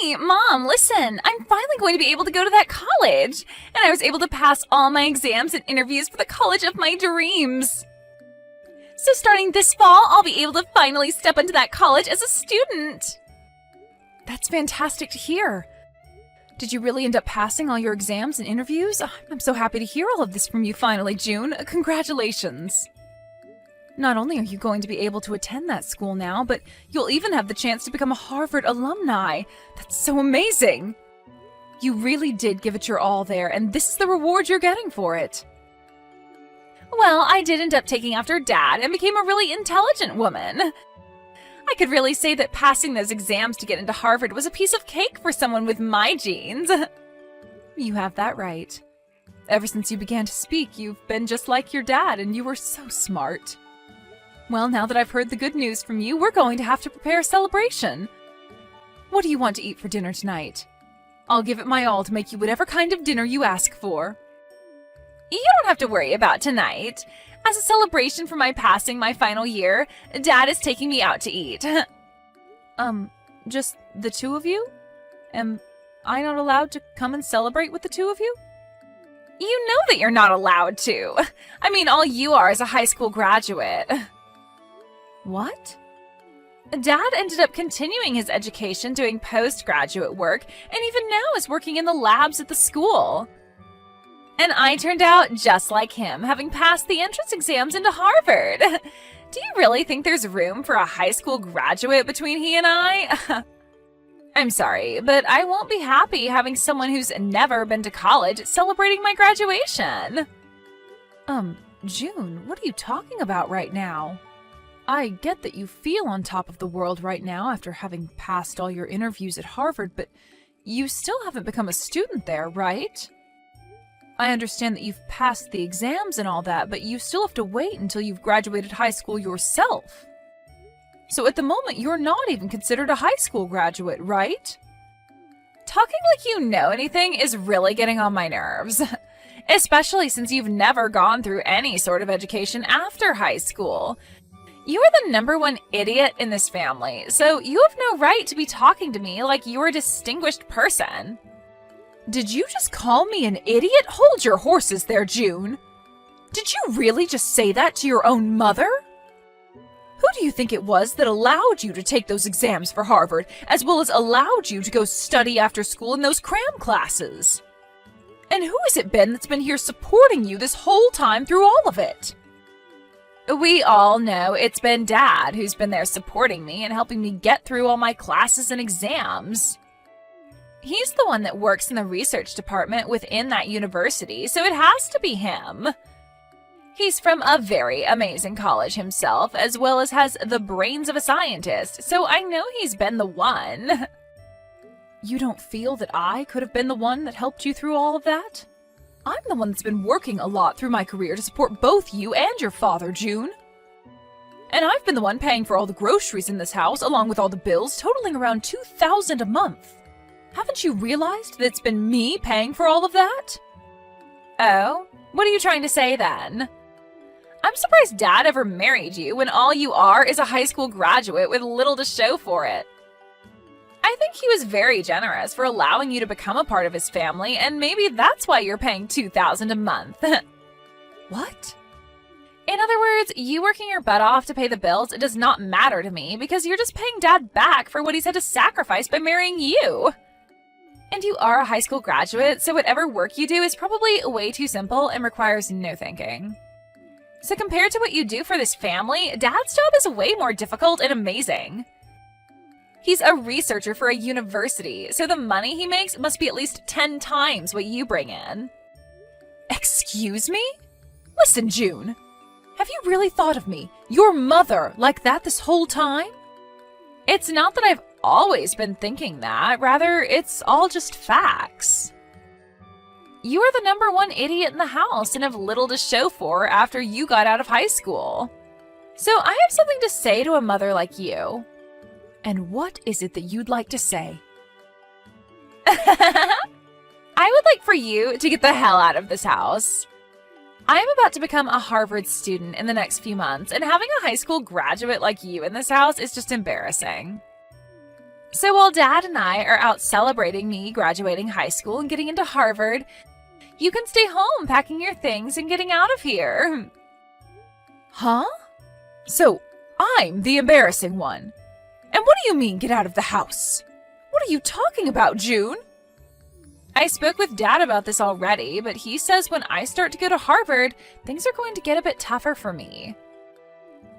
Honey, Mom, listen, I'm finally going to be able to go to that college, and I was able to pass all my exams and interviews for the college of my dreams. So starting this fall, I'll be able to finally step into that college as a student. That's fantastic to hear. Did you really end up passing all your exams and interviews? I'm so happy to hear all of this from you finally, June. Congratulations. Not only are you going to be able to attend that school now, but you'll even have the chance to become a Harvard alumni. That's so amazing. You really did give it your all there, and this is the reward you're getting for it. Well, I did end up taking after Dad and became a really intelligent woman. I could really say that passing those exams to get into Harvard was a piece of cake for someone with my genes. You have that right. Ever since you began to speak, you've been just like your dad, and you were so smart. Well, now that I've heard the good news from you, we're going to have to prepare a celebration. What do you want to eat for dinner tonight? I'll give it my all to make you whatever kind of dinner you ask for. You don't have to worry about tonight. As a celebration for my passing my final year, Dad is taking me out to eat. Just the two of you? Am I not allowed to come and celebrate with the two of you? You know that you're not allowed to. I mean, all you are is a high school graduate. What? Dad ended up continuing his education doing postgraduate work, and even now is working in the labs at the school. And I turned out just like him, having passed the entrance exams into Harvard. Do you really think there's room for a high school graduate between he and I? I'm sorry, but I won't be happy having someone who's never been to college celebrating my graduation. June, what are you talking about right now? I get that you feel on top of the world right now after having passed all your interviews at Harvard, but you still haven't become a student there, right? I understand that you've passed the exams and all that, but you still have to wait until you've graduated high school yourself. So at the moment, you're not even considered a high school graduate, right? Talking like you know anything is really getting on my nerves. Especially since you've never gone through any sort of education after high school. You are the number one idiot in this family, so you have no right to be talking to me like you're a distinguished person. Did you just call me an idiot? Hold your horses there, June. Did you really just say that to your own mother? Who do you think it was that allowed you to take those exams for Harvard, as well as allowed you to go study after school in those cram classes? And who has it been that's been here supporting you this whole time through all of it? We all know it's been Dad who's been there supporting me and helping me get through all my classes and exams. He's the one that works in the research department within that university, so it has to be him. He's from a very amazing college himself, as well as has the brains of a scientist, so I know he's been the one. You don't feel that I could have been the one that helped you through all of that? I'm the one that's been working a lot through my career to support both you and your father, June. And I've been the one paying for all the groceries in this house, along with all the bills, totaling around $2,000 a month. Haven't you realized that it's been me paying for all of that? Oh, what are you trying to say then? I'm surprised Dad ever married you when all you are is a high school graduate with little to show for it. I think he was very generous for allowing you to become a part of his family, and maybe that's why you're paying $2,000 a month. What? In other words, you working your butt off to pay the bills does not matter to me because you're just paying Dad back for what he's had to sacrifice by marrying you. And you are a high school graduate, so whatever work you do is probably way too simple and requires no thinking. So compared to what you do for this family, Dad's job is way more difficult and amazing. He's a researcher for a university, so the money he makes must be at least 10 times what you bring in. Excuse me? Listen, June. Have you really thought of me, your mother, like that this whole time? It's not that I've always been thinking that. Rather, it's all just facts. You are the number one idiot in the house and have little to show for after you got out of high school. So I have something to say to a mother like you. And what is it that you'd like to say? I would like for you to get the hell out of this house. I am about to become a Harvard student in the next few months, and having a high school graduate like you in this house is just embarrassing. So while Dad and I are out celebrating me graduating high school and getting into Harvard, you can stay home packing your things and getting out of here. Huh? So I'm the embarrassing one. And what do you mean, get out of the house? What are you talking about, June? I spoke with Dad about this already, but he says when I start to go to Harvard, things are going to get a bit tougher for me.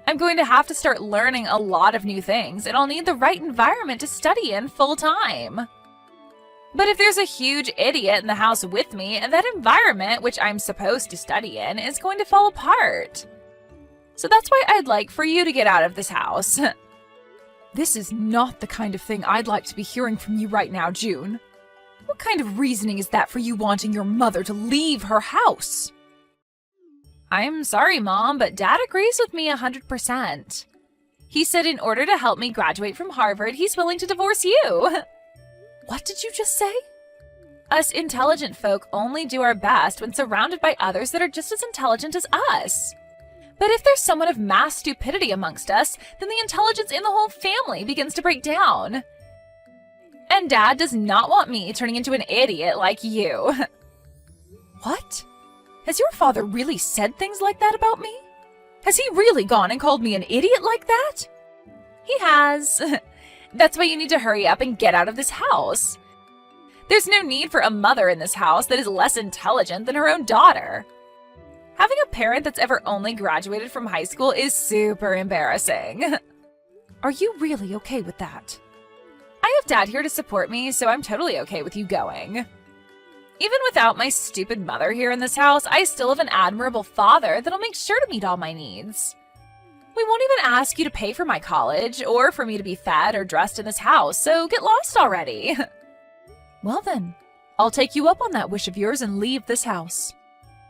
I'm going to have to start learning a lot of new things, and I'll need the right environment to study in full time. But if there's a huge idiot in the house with me, that environment, which I'm supposed to study in, is going to fall apart. So that's why I'd like for you to get out of this house. This is not the kind of thing I'd like to be hearing from you right now, June. What kind of reasoning is that for you wanting your mother to leave her house? I'm sorry, Mom, but Dad agrees with me 100%. He said in order to help me graduate from Harvard, he's willing to divorce you. What did you just say? Us intelligent folk only do our best when surrounded by others that are just as intelligent as us. But if there's someone of mass stupidity amongst us, then the intelligence in the whole family begins to break down. And Dad does not want me turning into an idiot like you. What? Has your father really said things like that about me? Has he really gone and called me an idiot like that? He has. That's why you need to hurry up and get out of this house. There's no need for a mother in this house that is less intelligent than her own daughter. Having a parent that's ever only graduated from high school is super embarrassing. Are you really okay with that? I have Dad here to support me, so I'm totally okay with you going. Even without my stupid mother here in this house, I still have an admirable father that'll make sure to meet all my needs. We won't even ask you to pay for my college or for me to be fed or dressed in this house, so get lost already. Well then, I'll take you up on that wish of yours and leave this house.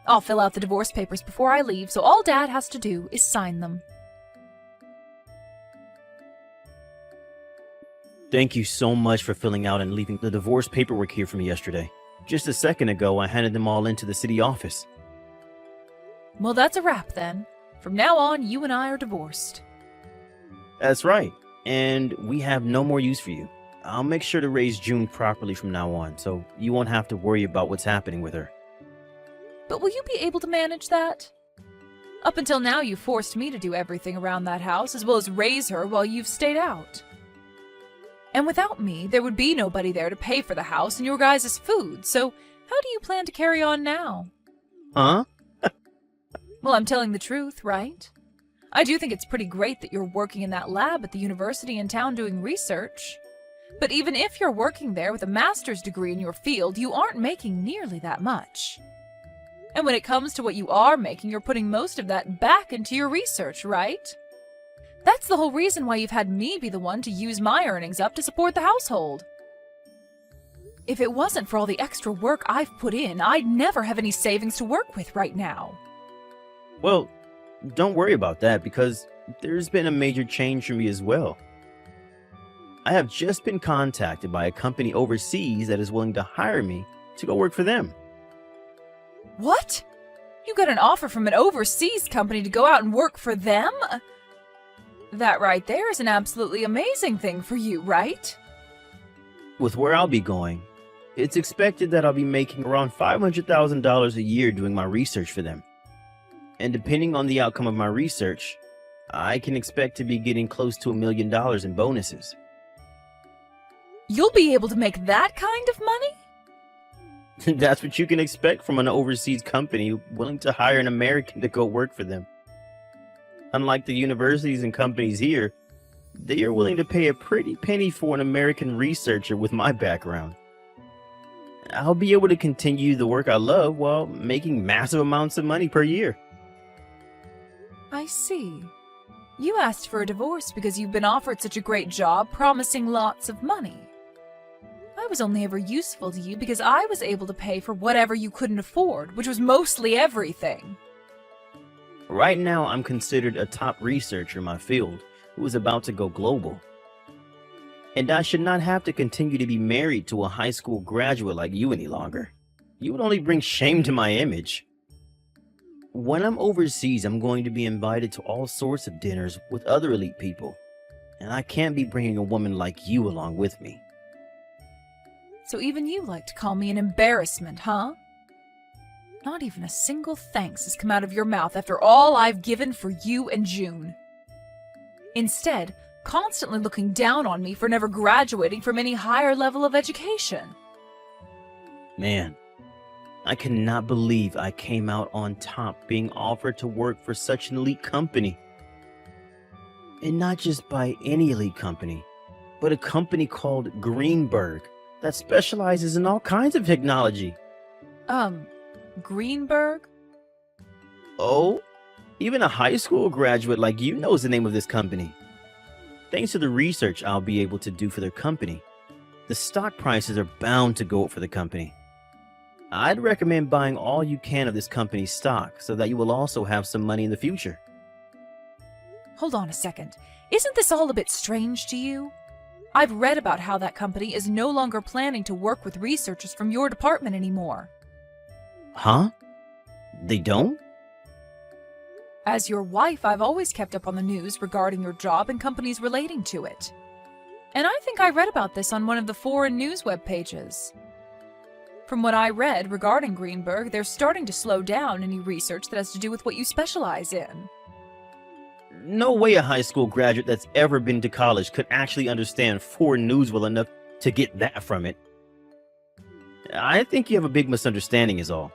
I'll fill out the divorce papers before I leave, so all Dad has to do is sign them. Thank you so much for filling out and leaving the divorce paperwork here for me yesterday. Just a second ago, I handed them all into the city office. Well, that's a wrap then. From now on, you and I are divorced. That's right, and we have no more use for you. I'll make sure to raise June properly from now on, so you won't have to worry about what's happening with her. But will you be able to manage that? Up until now, you forced me to do everything around that house, as well as raise her while you've stayed out. And without me, there would be nobody there to pay for the house and your guys' food, so how do you plan to carry on now? Huh? Well, I'm telling the truth, right? I do think it's pretty great that you're working in that lab at the university in town doing research. But even if you're working there with a master's degree in your field, you aren't making nearly that much. And when it comes to what you are making, you're putting most of that back into your research, right? That's the whole reason why you've had me be the one to use my earnings up to support the household. If it wasn't for all the extra work I've put in, I'd never have any savings to work with right now. Well, don't worry about that because there's been a major change for me as well. I have just been contacted by a company overseas that is willing to hire me to go work for them. What? You got an offer from an overseas company to go out and work for them? That right there is an absolutely amazing thing for you, right? With where I'll be going, it's expected that I'll be making around $500,000 a year doing my research for them. And depending on the outcome of my research, I can expect to be getting close to $1 million in bonuses. You'll be able to make that kind of money? That's what you can expect from an overseas company willing to hire an American to go work for them. Unlike the universities and companies here, they are willing to pay a pretty penny for an American researcher with my background. I'll be able to continue the work I love while making massive amounts of money per year. I see. You asked for a divorce because you've been offered such a great job promising lots of money. I was only ever useful to you because I was able to pay for whatever you couldn't afford, which was mostly everything. Right now, I'm considered a top researcher in my field who is about to go global. And I should not have to continue to be married to a high school graduate like you any longer. You would only bring shame to my image. When I'm overseas, I'm going to be invited to all sorts of dinners with other elite people. and I can't be bringing a woman like you along with me. So even you like to call me an embarrassment, huh? Not even a single thanks has come out of your mouth after all I've given for you and June. Instead, constantly looking down on me for never graduating from any higher level of education. Man, I cannot believe I came out on top being offered to work for such an elite company. And not just by any elite company, but a company called Greenberg that specializes in all kinds of technology. Greenberg? Oh, even a high school graduate like you knows the name of this company. Thanks to the research I'll be able to do for their company, the stock prices are bound to go up for the company. I'd recommend buying all you can of this company's stock so that you will also have some money in the future. Hold on a second. Isn't this all a bit strange to you? I've read about how that company is no longer planning to work with researchers from your department anymore. Huh? They don't? As your wife, I've always kept up on the news regarding your job and companies relating to it. And I think I read about this on one of the foreign news web pages. From what I read regarding Greenberg, they're starting to slow down any research that has to do with what you specialize in. No way a high school graduate that's ever been to college could actually understand foreign news well enough to get that from it. I think you have a big misunderstanding is all.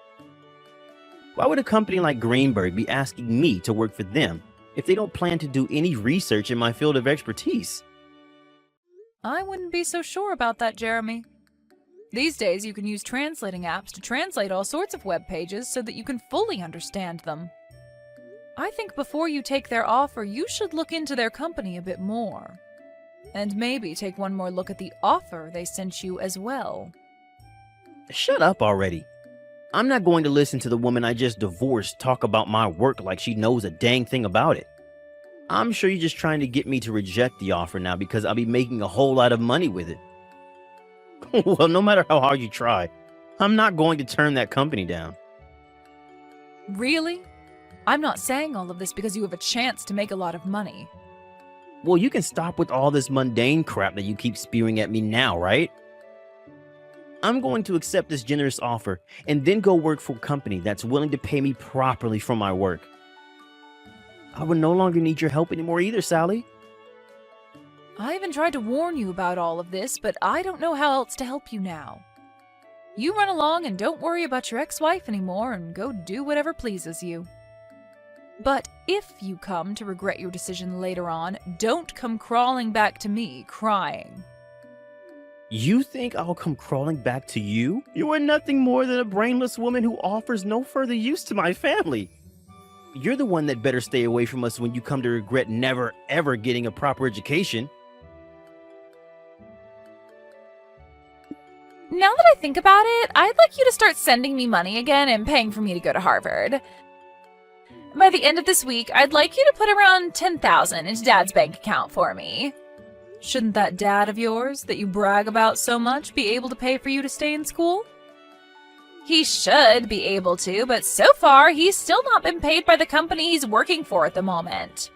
Why would a company like Greenberg be asking me to work for them if they don't plan to do any research in my field of expertise? I wouldn't be so sure about that, Jeremy. These days, you can use translating apps to translate all sorts of web pages so that you can fully understand them. I think before you take their offer, you should look into their company a bit more. And maybe take one more look at the offer they sent you as well. Shut up already. I'm not going to listen to the woman I just divorced talk about my work like she knows a dang thing about it. I'm sure you're just trying to get me to reject the offer now because I'll be making a whole lot of money with it. Well, no matter how hard you try, I'm not going to turn that company down. Really? I'm not saying all of this because you have a chance to make a lot of money. Well, you can stop with all this mundane crap that you keep spewing at me now, right? I'm going to accept this generous offer and then go work for a company that's willing to pay me properly for my work. I would no longer need your help anymore either, Sally. I even tried to warn you about all of this, but I don't know how else to help you now. You run along and don't worry about your ex-wife anymore and go do whatever pleases you. But if you come to regret your decision later on, don't come crawling back to me crying. You think I'll come crawling back to you? You are nothing more than a brainless woman who offers no further use to my family. You're the one that better stay away from us when you come to regret never ever getting a proper education. Now that I think about it, I'd like you to start sending me money again and paying for me to go to Harvard. By the end of this week, I'd like you to put around $10,000 into Dad's bank account for me. Shouldn't that dad of yours, that you brag about so much, be able to pay for you to stay in school? He should be able to, but so far, he's still not been paid by the company he's working for at the moment.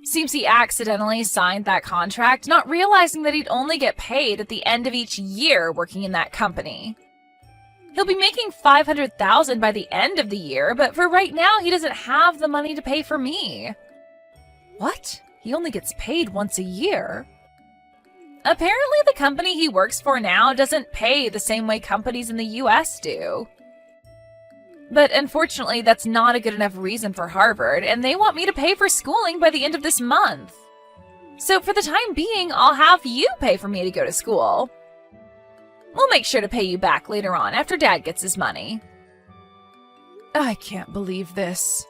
Seems he accidentally signed that contract, not realizing that he'd only get paid at the end of each year working in that company. He'll be making $500,000 by the end of the year, but for right now, he doesn't have the money to pay for me. What? He only gets paid once a year? Apparently, the company he works for now doesn't pay the same way companies in the US do. But unfortunately, that's not a good enough reason for Harvard, and they want me to pay for schooling by the end of this month. So for the time being, I'll have you pay for me to go to school. We'll make sure to pay you back later on after Dad gets his money. I can't believe this.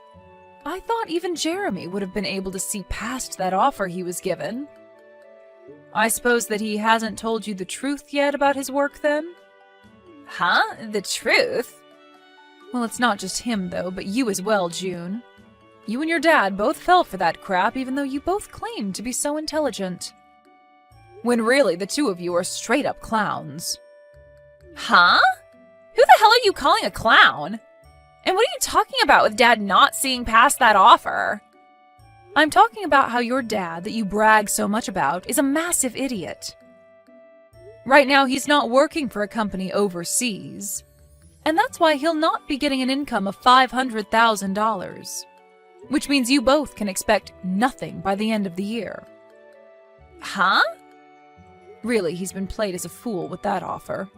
I thought even Jeremy would have been able to see past that offer he was given. I suppose that he hasn't told you the truth yet about his work then? Huh? The truth? Well, it's not just him though, but you as well, June. You and your dad both fell for that crap even though you both claimed to be so intelligent. When really the two of you are straight up clowns. Huh? Who the hell are you calling a clown? And what are you talking about with Dad not seeing past that offer? I'm talking about how your dad, that you brag so much about, is a massive idiot. Right now, he's not working for a company overseas, and that's why he'll not be getting an income of $500,000, which means you both can expect nothing by the end of the year. Huh? Really, he's been played as a fool with that offer.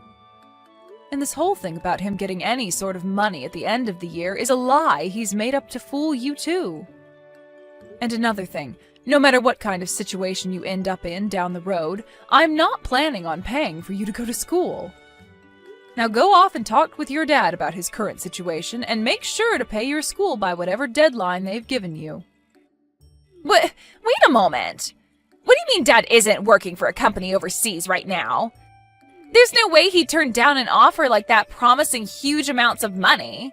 And this whole thing about him getting any sort of money at the end of the year is a lie he's made up to fool you too. And another thing, no matter what kind of situation you end up in down the road, I'm not planning on paying for you to go to school. Now go off and talk with your dad about his current situation and make sure to pay your school by whatever deadline they've given you. Wait a moment. What do you mean Dad isn't working for a company overseas right now? There's no way he'd turn down an offer like that promising huge amounts of money.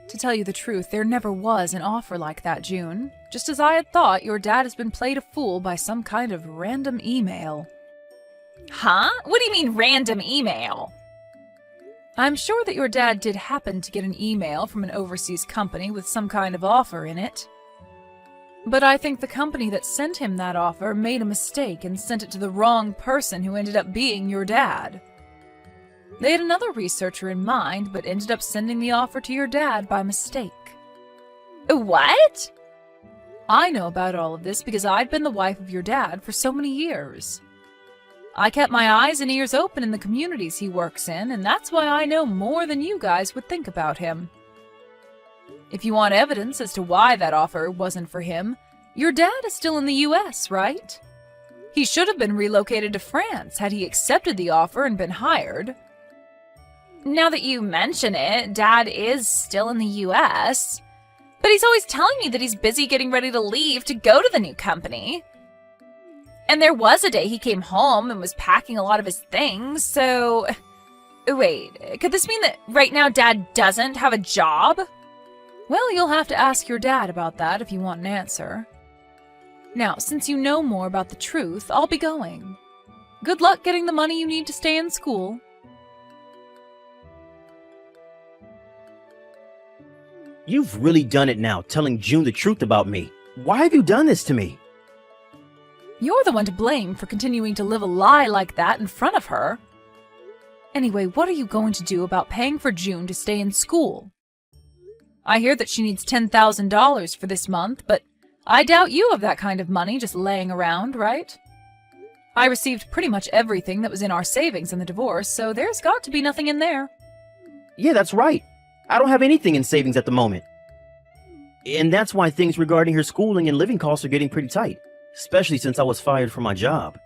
To tell you the truth, there never was an offer like that, June. Just as I had thought, your dad has been played a fool by some kind of random email. Huh? What do you mean random email? I'm sure that your dad did happen to get an email from an overseas company with some kind of offer in it. But I think the company that sent him that offer made a mistake and sent it to the wrong person who ended up being your dad. They had another researcher in mind, but ended up sending the offer to your dad by mistake. What? I know about all of this because I'd been the wife of your dad for so many years. I kept my eyes and ears open in the communities he works in, and that's why I know more than you guys would think about him. If you want evidence as to why that offer wasn't for him, your dad is still in the US, right? He should have been relocated to France had he accepted the offer and been hired. Now that you mention it, Dad is still in the US, but he's always telling me that he's busy getting ready to leave to go to the new company. And there was a day he came home and was packing a lot of his things, so... Wait, could this mean that right now Dad doesn't have a job? Well, you'll have to ask your dad about that if you want an answer. Now, since you know more about the truth, I'll be going. Good luck getting the money you need to stay in school. You've really done it now, telling June the truth about me. Why have you done this to me? You're the one to blame for continuing to live a lie like that in front of her. Anyway, what are you going to do about paying for June to stay in school? I hear that she needs $10,000 for this month, but I doubt you have that kind of money just laying around, right? I received pretty much everything that was in our savings in the divorce, so there's got to be nothing in there. Yeah, that's right. I don't have anything in savings at the moment. And that's why things regarding her schooling and living costs are getting pretty tight, especially since I was fired from my job.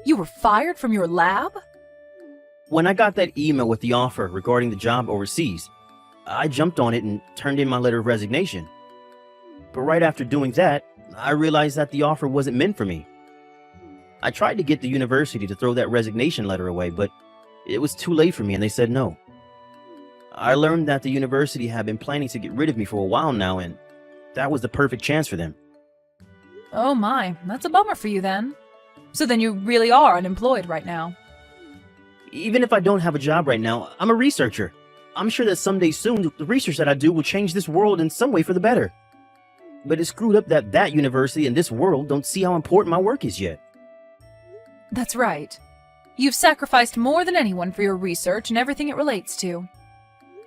You were fired from your lab? When I got that email with the offer regarding the job overseas, I jumped on it and turned in my letter of resignation. But right after doing that, I realized that the offer wasn't meant for me. I tried to get the university to throw that resignation letter away, but it was too late for me and they said no. I learned that the university had been planning to get rid of me for a while now, and that was the perfect chance for them. Oh my, that's a bummer for you then. So then you really are unemployed right now. Even if I don't have a job right now, I'm a researcher. I'm sure that someday soon the research that I do will change this world in some way for the better. But it's screwed up that that university and this world don't see how important my work is yet. That's right. You've sacrificed more than anyone for your research and everything it relates to.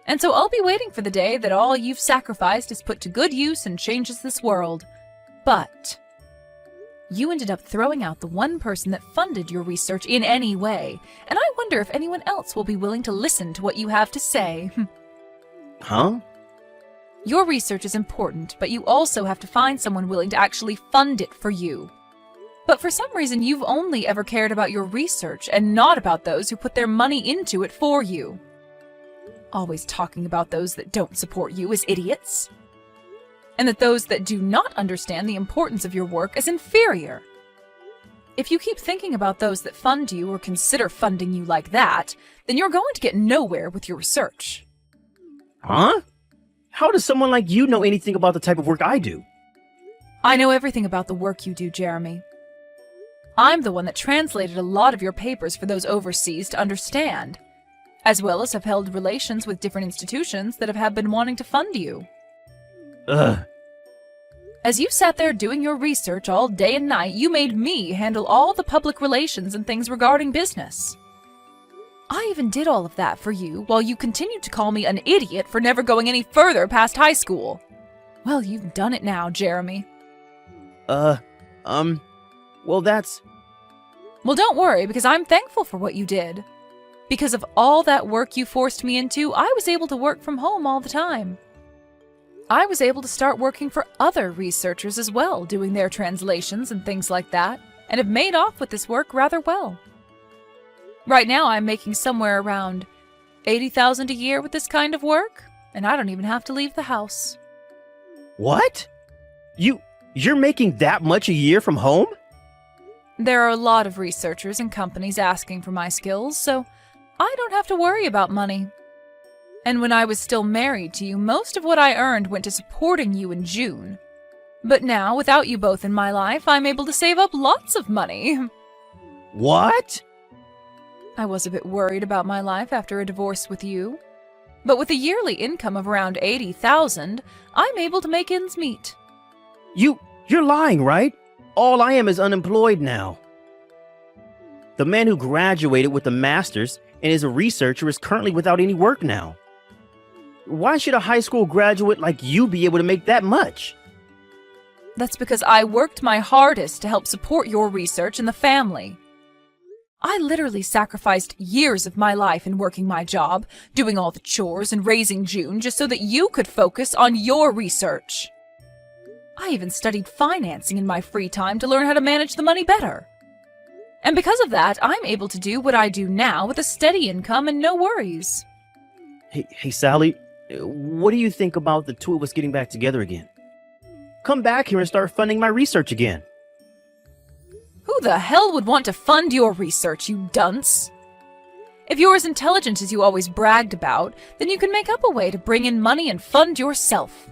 And so I'll be waiting for the day that all you've sacrificed is put to good use and changes this world. But you ended up throwing out the one person that funded your research in any way, and I wonder if anyone else will be willing to listen to what you have to say. Huh? Your research is important, but you also have to find someone willing to actually fund it for you. But for some reason, you've only ever cared about your research and not about those who put their money into it for you. Always talking about those that don't support you as idiots. And that those that do not understand the importance of your work as inferior. If you keep thinking about those that fund you or consider funding you like that, then you're going to get nowhere with your research. Huh? How does someone like you know anything about the type of work I do? I know everything about the work you do, Jeremy. I'm the one that translated a lot of your papers for those overseas to understand, as well as have held relations with different institutions that have been wanting to fund you. Ugh. As you sat there doing your research all day and night, you made me handle all the public relations and things regarding business. I even did all of that for you while you continued to call me an idiot for never going any further past high school. Well, you've done it now, Jeremy. Well, that's... Well, don't worry, because I'm thankful for what you did. Because of all that work you forced me into, I was able to work from home all the time. I was able to start working for other researchers as well, doing their translations and things like that, and have made off with this work rather well. Right now, I'm making somewhere around $80,000 a year with this kind of work, and I don't even have to leave the house. What? You're making that much a year from home? There are a lot of researchers and companies asking for my skills, so I don't have to worry about money. And when I was still married to you, most of what I earned went to supporting you in June. But now, without you both in my life, I'm able to save up lots of money. What? I was a bit worried about my life after a divorce with you. But with a yearly income of around $80,000, I'm able to make ends meet. You're lying, right? All I am is unemployed now. The man who graduated with a master's and is a researcher is currently without any work now. Why should a high school graduate like you be able to make that much? That's because I worked my hardest to help support your research and the family. I literally sacrificed years of my life in working my job, doing all the chores and raising June just so that you could focus on your research. I even studied financing in my free time to learn how to manage the money better. And because of that, I'm able to do what I do now with a steady income and no worries. Hey, Sally, what do you think about the two of us getting back together again? Come back here and start funding my research again. Who the hell would want to fund your research, you dunce? If you're as intelligent as you always bragged about, then you can make up a way to bring in money and fund yourself.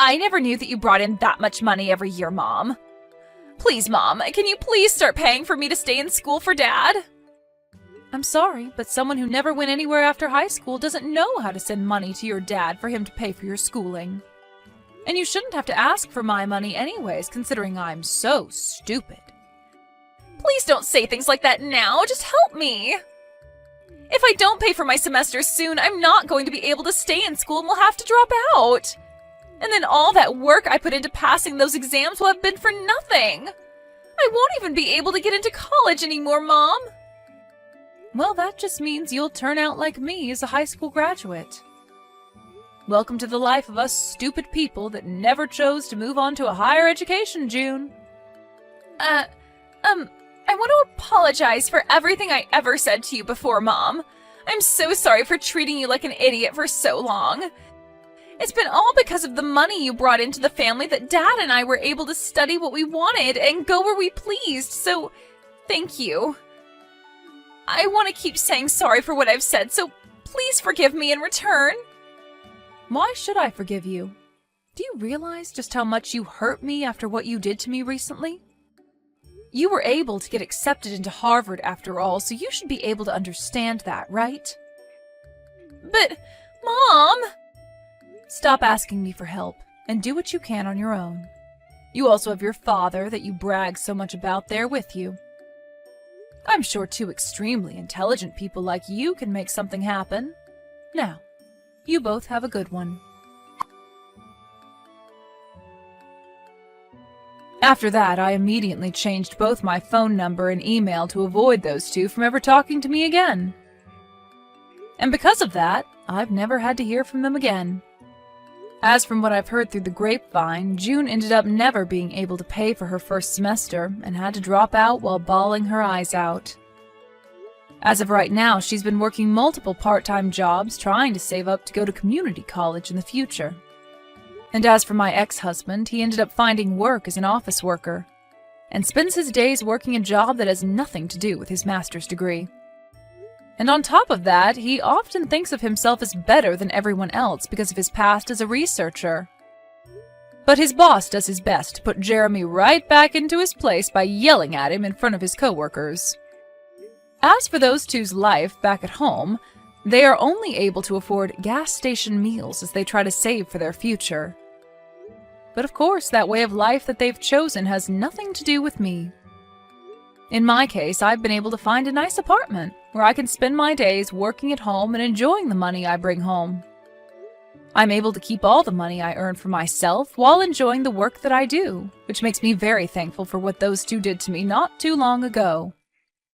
I never knew that you brought in that much money every year, Mom. Please, Mom, can you please start paying for me to stay in school for Dad? I'm sorry, but someone who never went anywhere after high school doesn't know how to send money to your dad for him to pay for your schooling. And you shouldn't have to ask for my money anyways, considering I'm so stupid. Please don't say things like that now. Just help me. If I don't pay for my semester soon, I'm not going to be able to stay in school and will have to drop out. And then all that work I put into passing those exams will have been for nothing. I won't even be able to get into college anymore, Mom. Well, that just means you'll turn out like me as a high school graduate. Welcome to the life of us stupid people that never chose to move on to a higher education, June. I want to apologize for everything I ever said to you before, Mom. I'm so sorry for treating you like an idiot for so long. It's been all because of the money you brought into the family that Dad and I were able to study what we wanted and go where we pleased, so thank you. I want to keep saying sorry for what I've said, so please forgive me in return. Why should I forgive you? Do you realize just how much you hurt me after what you did to me recently? You were able to get accepted into Harvard after all, so you should be able to understand that, right? But, Mom! Stop asking me for help, and do what you can on your own. You also have your father that you brag so much about there with you. I'm sure two extremely intelligent people like you can make something happen. Now, you both have a good one. After that, I immediately changed both my phone number and email to avoid those two from ever talking to me again. And because of that, I've never had to hear from them again. As from what I've heard through the grapevine, June ended up never being able to pay for her first semester and had to drop out while bawling her eyes out. As of right now, she's been working multiple part-time jobs trying to save up to go to community college in the future. And as for my ex-husband, he ended up finding work as an office worker and spends his days working a job that has nothing to do with his master's degree. And on top of that, he often thinks of himself as better than everyone else because of his past as a researcher. But his boss does his best to put Jeremy right back into his place by yelling at him in front of his coworkers. As for those two's life back at home, They are only able to afford gas station meals as they try to save for their future. But of course, that way of life that they've chosen has nothing to do with me. In my case, I've been able to find a nice apartment where I can spend my days working at home and enjoying the money I bring home. I'm able to keep all the money I earn for myself while enjoying the work that I do, which makes me very thankful for what those two did to me not too long ago.